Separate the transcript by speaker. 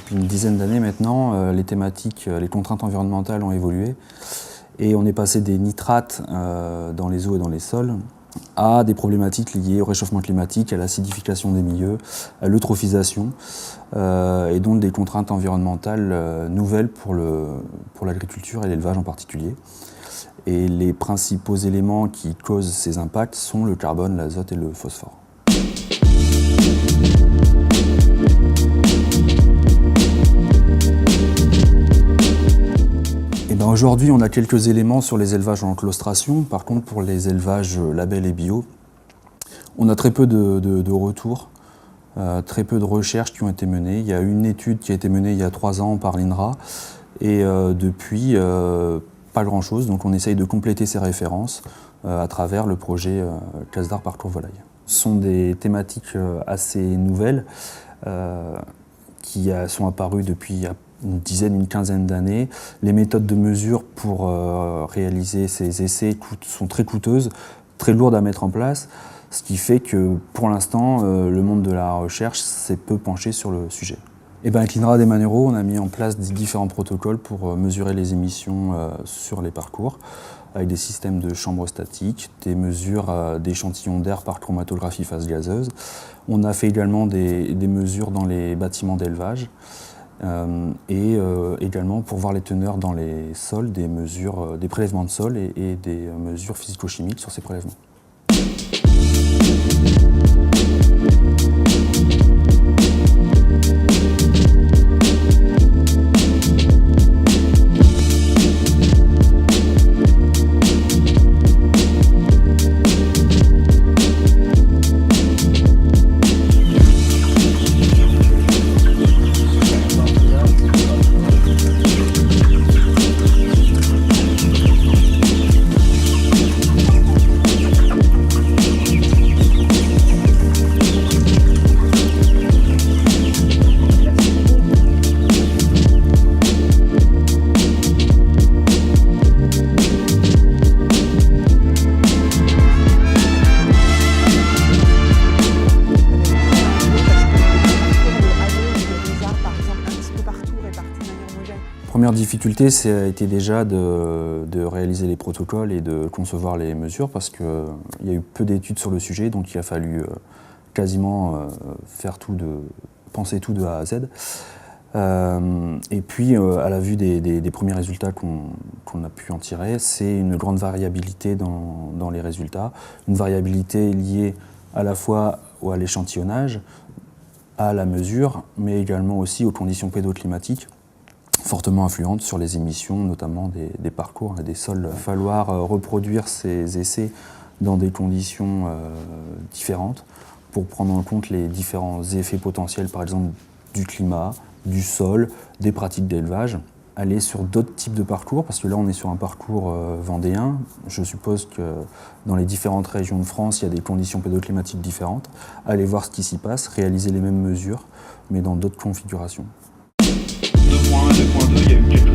Speaker 1: depuis une dizaine d'années maintenant, les thématiques, les contraintes environnementales ont évolué et on est passé des nitrates dans les eaux et dans les sols à des problématiques liées au réchauffement climatique, à l'acidification des milieux, à l'eutrophisation et donc des contraintes environnementales nouvelles pour l'agriculture et l'élevage en particulier. Et les principaux éléments qui causent ces impacts sont le carbone, l'azote et le phosphore. Aujourd'hui, on a quelques éléments sur les élevages en claustration. Par contre, pour les élevages label et bio, on a très peu de retours, très peu de recherches qui ont été menées. Il y a une étude qui a été menée il y a 3 ans par l'INRA et depuis, pas grand-chose. Donc on essaye de compléter ces références à travers le projet Classe d'art Parcours Volaille. Ce sont des thématiques assez nouvelles qui sont apparues depuis une dizaine, une quinzaine d'années. Les méthodes de mesure pour réaliser ces essais sont très coûteuses, très lourdes à mettre en place, ce qui fait que pour l'instant, le monde de la recherche s'est peu penché sur le sujet. Et avec l'INRA des Manerot, on a mis en place différents protocoles pour mesurer les émissions sur les parcours, avec des systèmes de chambres statiques, des mesures d'échantillons d'air par chromatographie phase gazeuse. On a fait également des mesures dans les bâtiments d'élevage. Et également pour voir les teneurs dans les sols, des prélèvements de sol et des mesures physico-chimiques sur ces prélèvements. La première difficulté, ça a été déjà de réaliser les protocoles et de concevoir les mesures parce qu'il y a eu peu d'études sur le sujet, donc il a fallu quasiment penser tout de A à Z. Et puis, à la vue des premiers résultats qu'on a pu en tirer, c'est une grande variabilité dans les résultats, une variabilité liée à la fois à l'échantillonnage, à la mesure, mais également aussi aux conditions pédoclimatiques, fortement influentes sur les émissions, notamment des parcours et des sols. Il va falloir reproduire ces essais dans des conditions différentes pour prendre en compte les différents effets potentiels, par exemple du climat, du sol, des pratiques d'élevage. Aller sur d'autres types de parcours, parce que là on est sur un parcours vendéen. Je suppose que dans les différentes régions de France, il y a des conditions pédoclimatiques différentes. Aller voir ce qui s'y passe, réaliser les mêmes mesures, mais dans d'autres configurations.
Speaker 2: 2.1, 2.2, il y a eu quelques